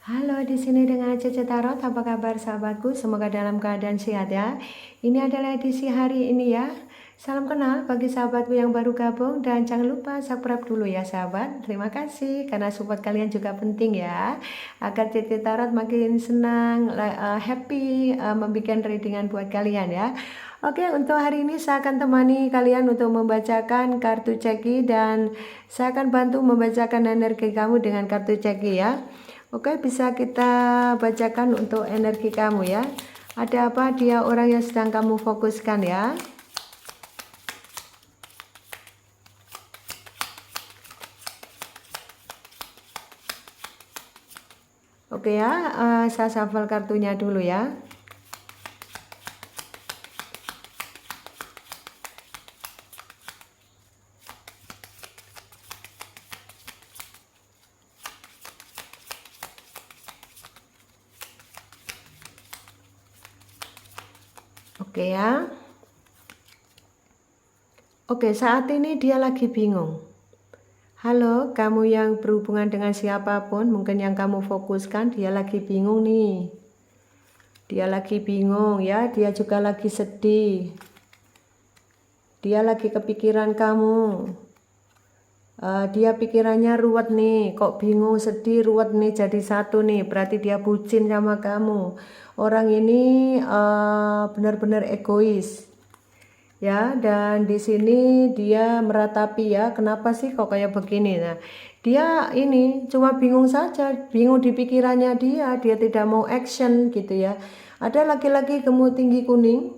Halo, di sini dengan Cece Tarot. Apa kabar sahabatku? Semoga dalam keadaan sehat ya. Ini adalah edisi hari ini ya. Salam kenal bagi sahabatku yang baru gabung dan jangan lupa subscribe dulu ya sahabat. Terima kasih karena support kalian juga penting ya. Agar Cece Tarot makin senang, happy membuat readingan buat kalian ya. Oke, untuk hari ini saya akan temani kalian untuk membacakan kartu ceki dan saya akan bantu membacakan energi kamu dengan kartu ceki ya. Oke, bisa kita bacakan untuk energi kamu ya. Ada apa dia orang yang sedang kamu fokuskan ya. Oke ya, saya shuffle kartunya dulu ya. Oke ya. Oke, saat ini dia lagi bingung. Halo, kamu yang berhubungan dengan siapapun, mungkin yang kamu fokuskan, dia lagi bingung nih. Dia lagi bingung ya, dia juga lagi sedih. Dia lagi kepikiran kamu. Dia pikirannya ruwet nih, kok bingung, sedih, ruwet nih jadi satu nih, berarti dia bucin sama kamu. Orang ini benar-benar egois. Ya, dan di sini dia meratapi ya, kenapa sih kok kayak begini? Nah, dia ini cuma bingung saja, bingung di pikirannya dia tidak mau action gitu ya. Ada laki-laki gemuk tinggi kuning.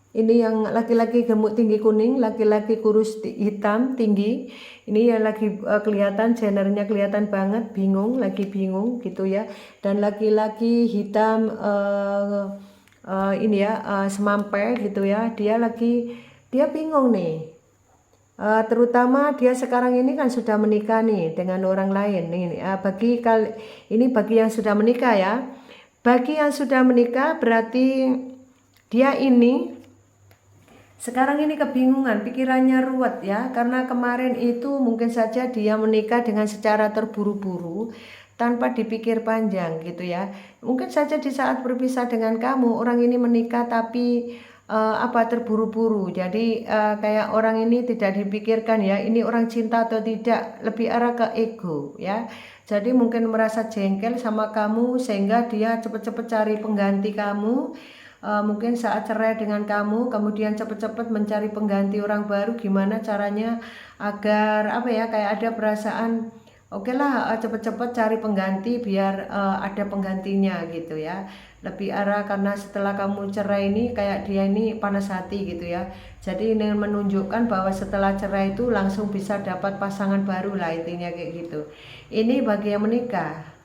Ini yang laki-laki gemuk tinggi kuning, laki-laki kurus hitam tinggi. Ini yang lagi kelihatan gendernya kelihatan banget, bingung, lagi bingung gitu ya. Dan laki-laki hitam ini ya semampai gitu ya, dia bingung nih. Terutama dia sekarang ini kan sudah menikah nih dengan orang lain nih. Bagi yang sudah menikah ya, bagi yang sudah menikah berarti dia ini sekarang ini kebingungan, pikirannya ruwet ya, karena kemarin itu mungkin saja dia menikah dengan secara terburu-buru tanpa dipikir panjang gitu ya. Mungkin saja di saat berpisah dengan kamu, orang ini menikah tapi terburu-buru. Jadi kayak orang ini tidak dipikirkan ya, ini orang cinta atau tidak, lebih arah ke ego ya. Jadi mungkin merasa jengkel sama kamu sehingga dia cepet-cepet cari pengganti kamu. Mungkin saat cerai dengan kamu kemudian cepet-cepet mencari pengganti orang baru, gimana caranya agar kayak ada perasaan oke lah, cepet-cepet cari pengganti biar ada penggantinya gitu ya. Lebih arah karena setelah kamu cerai ini kayak dia ini panas hati gitu ya. Jadi ini menunjukkan bahwa setelah cerai itu langsung bisa dapat pasangan baru lah, intinya kayak gitu. Ini bagi yang menikah.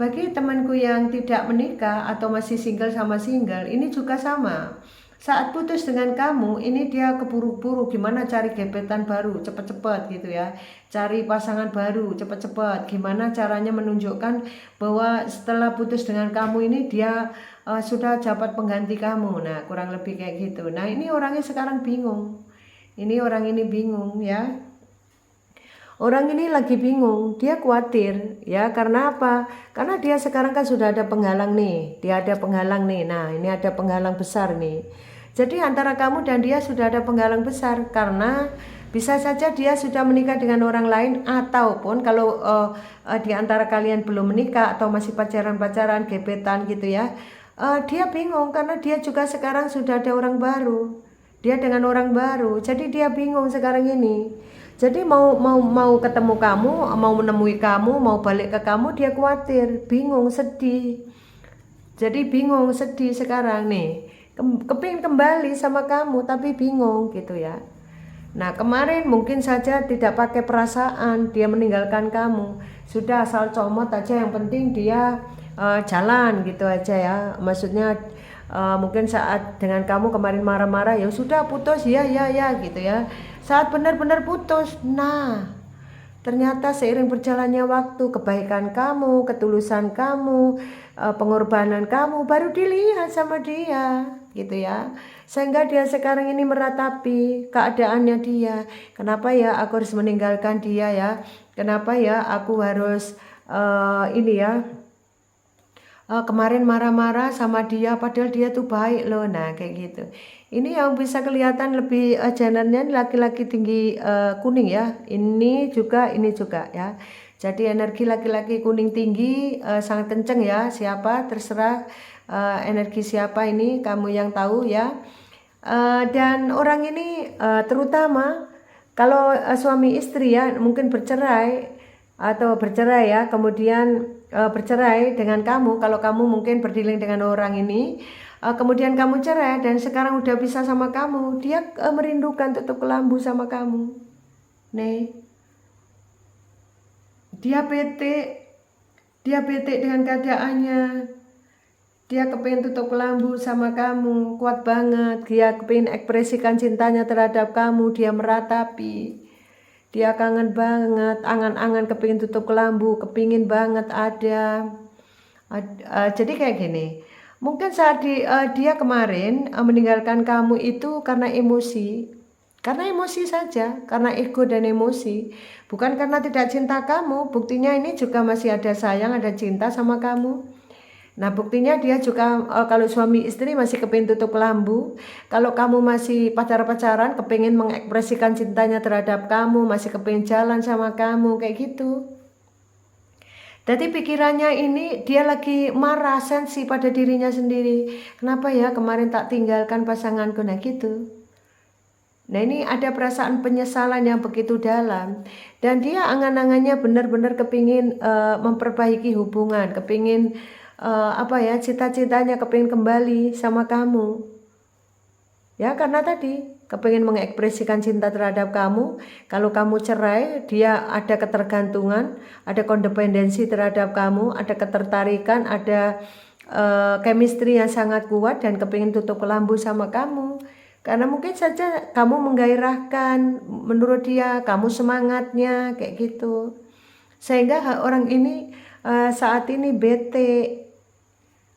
Bagi temanku yang tidak menikah atau masih single sama single, ini juga sama. Saat putus dengan kamu, ini dia keburu-buru gimana cari gebetan baru, cepet-cepet gitu ya. Cari pasangan baru, cepet-cepet. Gimana caranya menunjukkan bahwa setelah putus dengan kamu ini dia sudah dapat pengganti kamu. Nah, kurang lebih kayak gitu. Nah, ini orangnya sekarang bingung. Ini orang ini bingung ya. Orang ini lagi bingung, dia khawatir ya, karena apa? Karena dia sekarang kan sudah ada penghalang nih, dia ada penghalang nih. Nah, ini ada penghalang besar nih. Jadi antara kamu dan dia sudah ada penghalang besar karena bisa saja dia sudah menikah dengan orang lain, ataupun kalau di antara kalian belum menikah atau masih pacaran-pacaran, gebetan gitu ya. Dia bingung karena dia juga sekarang sudah ada orang baru. Dia dengan orang baru, jadi dia bingung sekarang ini. Jadi mau ketemu kamu, mau menemui kamu, mau balik ke kamu, dia khawatir, bingung, sedih. Jadi bingung, sedih sekarang nih. Kepingin kembali sama kamu tapi bingung gitu ya. Nah, kemarin mungkin saja tidak pakai perasaan, dia meninggalkan kamu. Sudah asal comot aja, yang penting dia jalan gitu aja ya. Maksudnya mungkin saat dengan kamu kemarin marah-marah, ya sudah putus ya gitu ya. Saat benar-benar putus, nah ternyata seiring berjalannya waktu, kebaikan kamu, ketulusan kamu, pengorbanan kamu baru dilihat sama dia gitu ya. Sehingga dia sekarang ini meratapi keadaannya dia. Kenapa ya aku harus meninggalkan dia ya? Kenapa ya aku harus ini ya kemarin marah-marah sama dia padahal dia tuh baik loh. Nah kayak gitu. Ini yang bisa kelihatan lebih gendernya laki-laki tinggi kuning ya. Ini juga ya. Jadi energi laki-laki kuning tinggi sangat kenceng ya. Siapa terserah energi siapa ini kamu yang tahu ya. Dan orang ini terutama kalau suami istri ya mungkin bercerai atau bercerai ya, kemudian bercerai dengan kamu. Kalau kamu mungkin berdiling dengan orang ini, kemudian kamu cerai dan sekarang udah bisa sama kamu, dia merindukan tutup kelambu sama kamu. Nih, dia bete dengan keadaannya. Dia kepingin tutup kelambu sama kamu, kuat banget. Dia kepingin ekspresikan cintanya terhadap kamu, dia meratapi. Dia kangen banget, angan-angan kepingin tutup kelambu, kepingin banget ada. Jadi kayak gini, mungkin saat dia kemarin meninggalkan kamu itu karena emosi. Karena emosi saja, karena ego dan emosi. Bukan karena tidak cinta kamu, buktinya ini juga masih ada sayang, ada cinta sama kamu. Nah buktinya dia juga kalau suami istri masih kepingin tutup kelambu. Kalau kamu masih pacaran kepingin mengekspresikan cintanya terhadap kamu, masih kepingin jalan sama kamu kayak gitu. Jadi pikirannya ini dia lagi marah, sensi pada dirinya sendiri. Kenapa ya kemarin tak tinggalkan pasanganku, nah gitu. Nah ini ada perasaan penyesalan yang begitu dalam. Dan dia angan-angannya benar-benar kepingin memperbaiki hubungan, kepingin cita-citanya kepingin kembali sama kamu. Ya karena tadi kepingin mengekspresikan cinta terhadap kamu. Kalau kamu cerai, dia ada ketergantungan, ada kodependensi terhadap kamu, ada ketertarikan, ada chemistry yang sangat kuat dan kepingin tutup kelambu sama kamu. Karena mungkin saja kamu menggairahkan, menurut dia kamu semangatnya kayak gitu. Sehingga orang ini saat ini bete,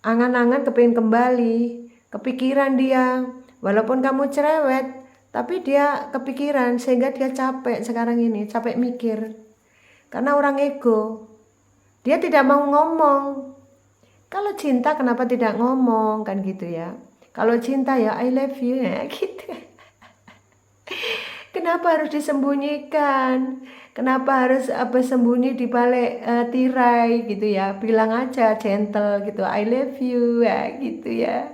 angan-angan kepingin kembali, kepikiran dia. Walaupun kamu cerewet, tapi dia kepikiran sehingga dia capek sekarang ini, capek mikir. Karena orang ego, dia tidak mau ngomong. Kalau cinta kenapa tidak ngomong kan gitu ya. Kalau cinta ya I love you ya gitu. Kenapa harus disembunyikan? Kenapa harus sembunyi di balik tirai gitu ya? Bilang aja gentle gitu, I love you ya gitu ya.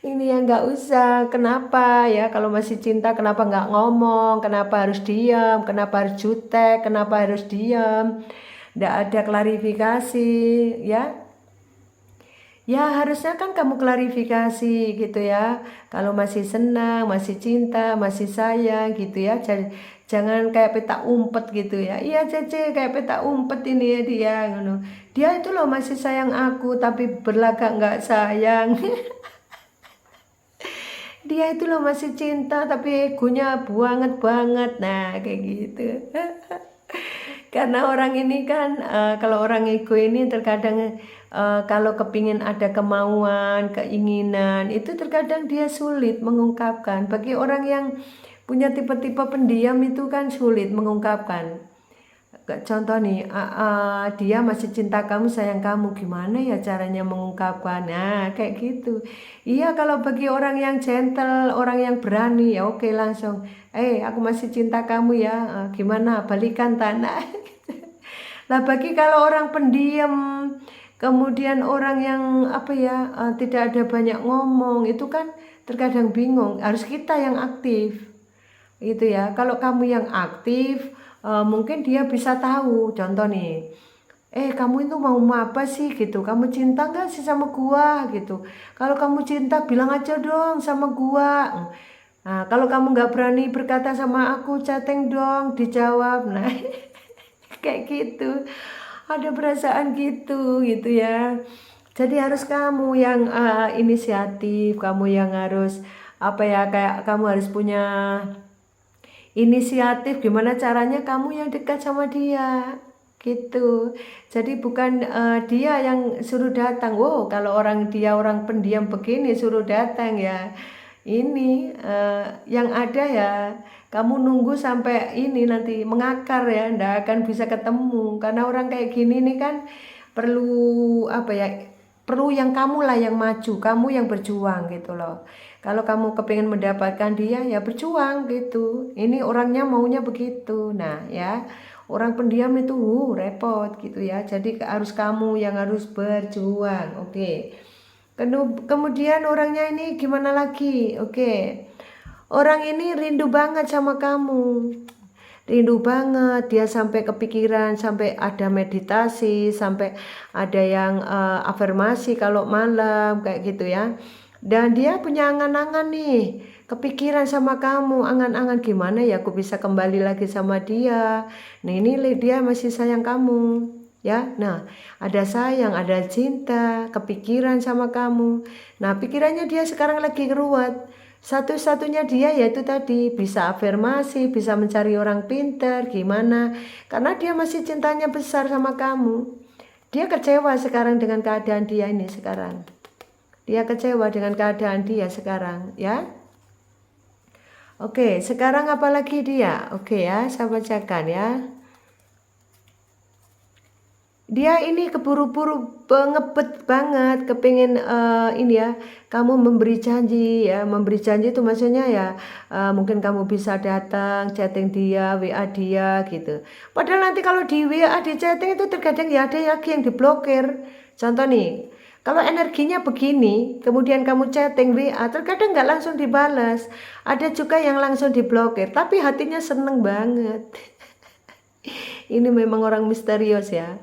Ini yang nggak usah. Kenapa ya? Kalau masih cinta kenapa nggak ngomong? Kenapa harus diam? Kenapa harus jutek? Kenapa harus diam? Nggak ada klarifikasi ya. Ya harusnya kan kamu klarifikasi gitu ya. Kalau masih senang, masih cinta, masih sayang gitu ya. Jangan kayak peta umpet gitu ya. Iya Cece kayak peta umpet ini ya dia. Dia itu loh masih sayang aku tapi berlagak nggak sayang. Dia itu loh masih cinta tapi egonya banget. Nah kayak gitu. Karena orang ini kan kalau orang ego ini terkadang kalau kepingin ada kemauan, keinginan itu terkadang dia sulit mengungkapkan. Bagi orang yang punya tipe-tipe pendiam itu kan sulit mengungkapkan. Contoh nih, dia masih cinta kamu, sayang kamu, gimana ya caranya mengungkapkan? Nah, kayak gitu. Iya, kalau bagi orang yang gentle, orang yang berani, ya oke langsung. Aku masih cinta kamu ya, gimana? Balikan tanah. Nah, bagi kalau orang pendiam, kemudian orang yang tidak ada banyak ngomong, itu kan terkadang bingung. Harus kita yang aktif, gitu ya. Kalau kamu yang aktif, mungkin dia bisa tahu. Contoh nih, kamu itu mau apa sih gitu? Kamu cinta nggak sih sama gua gitu? Kalau kamu cinta bilang aja dong sama gua. Nah, kalau kamu nggak berani berkata sama aku, chatting dong, dijawab. Nah, kayak gitu. Ada perasaan gitu ya. Jadi harus kamu yang inisiatif, kamu yang harus kayak kamu harus punya inisiatif gimana caranya kamu yang dekat sama dia gitu. Jadi bukan dia yang suruh datang. Wow, kalau dia orang pendiam begini suruh datang ya. Ini yang ada ya kamu nunggu sampai ini nanti mengakar ya, ndak akan bisa ketemu karena orang kayak gini nih kan perlu apa ya, perlu yang kamu lah yang maju, kamu yang berjuang gitu loh. Kalau kamu kepingin mendapatkan dia ya berjuang gitu. Ini orangnya maunya begitu. Nah ya, orang pendiam itu repot gitu ya. Jadi harus kamu yang harus berjuang. Oke. Kemudian orangnya ini gimana lagi? Oke. Orang ini rindu banget sama kamu. Rindu banget, dia sampai kepikiran, sampai ada meditasi, sampai ada yang afirmasi kalau malam kayak gitu ya. Dan dia punya angan-angan nih, kepikiran sama kamu, angan-angan gimana ya aku bisa kembali lagi sama dia. Nah ini dia masih sayang kamu ya. Nah ada sayang, ada cinta, kepikiran sama kamu. Nah pikirannya dia sekarang lagi keruat. Satu-satunya dia yaitu tadi bisa afirmasi, bisa mencari orang pintar, gimana? Karena dia masih cintanya besar sama kamu. Dia kecewa sekarang dengan keadaan dia ini sekarang. Dia kecewa dengan keadaan dia sekarang, ya. Oke, sekarang apalagi dia? Oke ya, saya bacakan ya. Dia ini keburu-buru ngebet banget, kepingin ini ya, kamu memberi janji ya, memberi janji itu maksudnya ya mungkin kamu bisa datang, chatting dia, WA dia gitu. Padahal nanti kalau di WA, di chatting itu terkadang ya ada lagi yang diblokir. Contoh nih, kalau energinya begini, kemudian kamu chatting WA, terkadang nggak langsung dibalas. Ada juga yang langsung diblokir, tapi hatinya seneng banget. Ini memang orang misterius ya.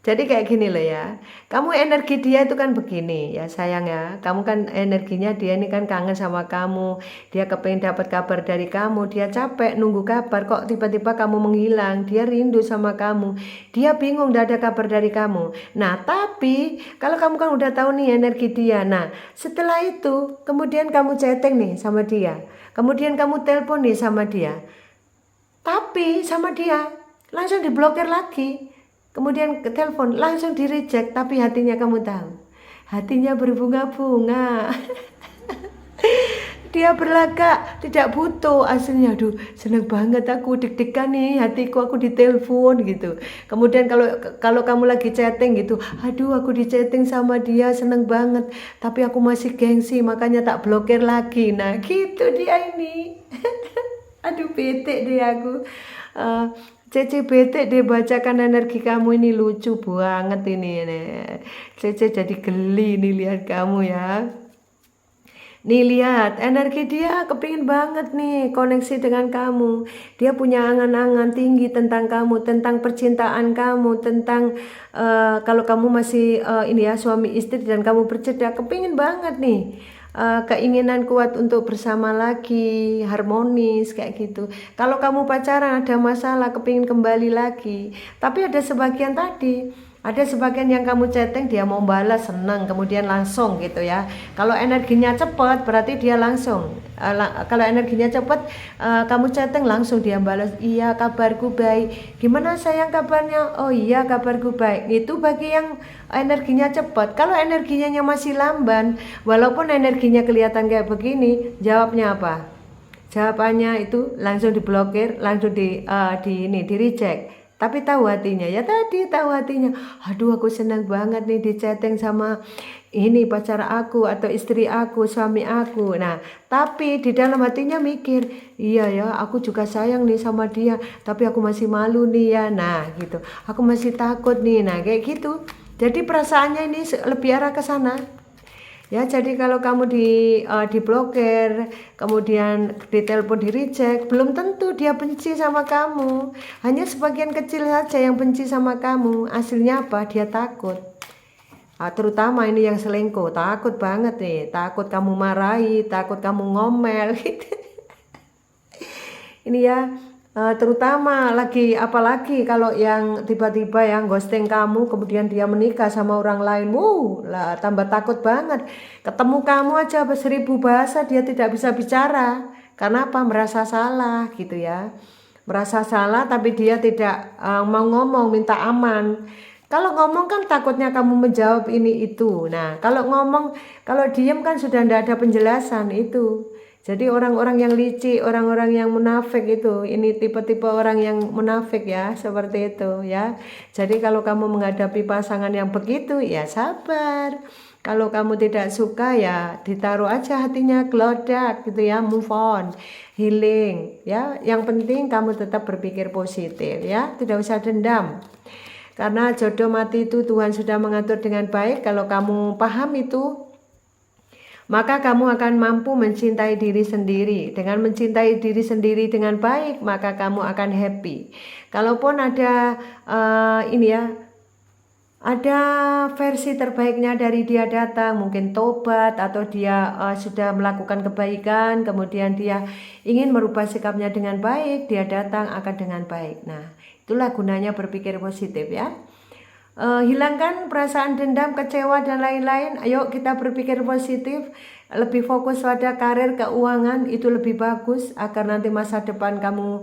Jadi kayak gini loh ya, kamu energi dia itu kan begini ya sayang ya, kamu kan energinya dia ini kan kangen sama kamu, dia kepengen dapat kabar dari kamu, dia capek nunggu kabar kok tiba-tiba kamu menghilang, dia rindu sama kamu, dia bingung gak ada kabar dari kamu. Nah tapi kalau kamu kan udah tahu nih energi dia, nah setelah itu kemudian kamu chatting nih sama dia, kemudian kamu telepon nih sama dia, tapi sama dia langsung diblokir lagi. Kemudian ke telepon langsung di reject, tapi hatinya kamu tahu, hatinya berbunga-bunga. Dia berlagak tidak butuh aslinya. Aduh seneng banget aku, deg-degan nih hatiku, aku ditelepon gitu. Kemudian kalau kamu lagi chatting gitu, aduh aku di chatting sama dia seneng banget, tapi aku masih gengsi makanya tak blokir lagi. Nah gitu dia ini. Aduh bete deh aku. Cece bete deh bacakan energi kamu ini, lucu banget ini. Cece jadi geli nih lihat kamu ya. Nih lihat energi dia kepingin banget nih koneksi dengan kamu. Dia punya angan-angan tinggi tentang kamu, tentang percintaan kamu, tentang kalau kamu masih ini ya suami istri dan kamu bercedak, kepingin banget nih. Keinginan kuat untuk bersama lagi, harmonis kayak gitu. Kalau kamu pacaran ada masalah, kepingin kembali lagi. Tapi ada sebagian tadi, ada sebagian yang kamu chatting dia mau balas senang, kemudian langsung gitu ya. Kalau energinya cepat berarti dia langsung. Kalau energinya cepat kamu chatting langsung dia balas, iya kabarku baik. Gimana sayang kabarnya? Oh iya kabarku baik. Itu bagi yang energinya cepat. Kalau energinya masih lamban, walaupun energinya kelihatan kayak begini, jawabnya apa? Jawabannya itu langsung diblokir, langsung di reject. Tapi tahu hatinya, ya tadi tahu hatinya. Aduh aku senang banget nih di chatting sama ini pacar aku atau istri aku, suami aku. Nah, tapi di dalam hatinya mikir, iya ya, aku juga sayang nih sama dia, tapi aku masih malu nih ya. Nah, gitu. Aku masih takut nih. Nah, kayak gitu. Jadi perasaannya ini lebih arah ke sana. Ya, jadi kalau kamu diblokir, kemudian ditelepon di reject, belum tentu dia benci sama kamu. Hanya sebagian kecil saja yang benci sama kamu. Hasilnya apa? Dia takut. Terutama ini yang selingkuh, takut banget nih, takut kamu marahi, takut kamu ngomel gitu. Ini ya, terutama lagi apalagi kalau yang tiba-tiba yang ghosting kamu kemudian dia menikah sama orang lain, lah tambah takut banget. Ketemu kamu aja 1000 bahasa dia tidak bisa bicara. Karena apa? Merasa salah gitu ya. Merasa salah tapi dia tidak mau ngomong, minta aman. Kalau ngomong kan takutnya kamu menjawab ini itu. Nah, kalau ngomong, kalau diem kan sudah tidak ada penjelasan itu. Jadi orang-orang yang licik, orang-orang yang munafik itu, ini tipe-tipe orang yang munafik ya, seperti itu ya. Jadi kalau kamu menghadapi pasangan yang begitu, ya sabar. Kalau kamu tidak suka ya ditaruh aja hatinya, gelodak gitu ya, move on, healing ya. Yang penting kamu tetap berpikir positif ya, tidak usah dendam. Karena jodoh mati itu Tuhan sudah mengatur dengan baik. Kalau kamu paham itu, maka kamu akan mampu mencintai diri sendiri. Dengan mencintai diri sendiri dengan baik, maka kamu akan happy. Kalaupun ada ini ya, ada versi terbaiknya dari dia datang, mungkin tobat atau dia sudah melakukan kebaikan, kemudian dia ingin merubah sikapnya dengan baik, dia datang akan dengan baik. Nah, itulah gunanya berpikir positif ya. Hilangkan perasaan dendam, kecewa dan lain-lain. Ayo kita berpikir positif, lebih fokus pada karir, keuangan, itu lebih bagus agar nanti masa depan kamu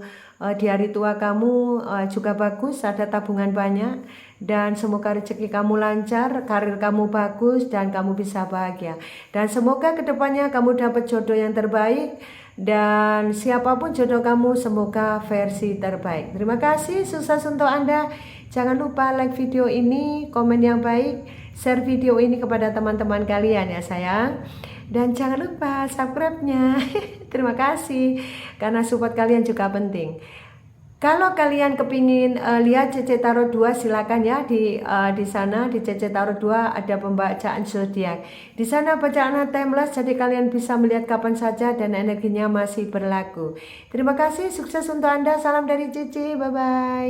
di hari tua kamu juga bagus, ada tabungan banyak, dan semoga rezeki kamu lancar, karir kamu bagus, dan kamu bisa bahagia. Dan semoga kedepannya kamu dapat jodoh yang terbaik, dan siapapun jodoh kamu semoga versi terbaik. Terima kasih, sukses untuk Anda. Jangan lupa like video ini, komen yang baik, share video ini kepada teman-teman kalian ya sayang. Dan jangan lupa subscribe-nya. Terima kasih, karena support kalian juga penting. Kalau kalian kepingin lihat CC Tarot 2, silakan ya di sana di CC Tarot 2 ada pembacaan zodiak. Di sana bacaan timeless, jadi kalian bisa melihat kapan saja dan energinya masih berlaku. Terima kasih, sukses untuk Anda. Salam dari Cici, bye bye.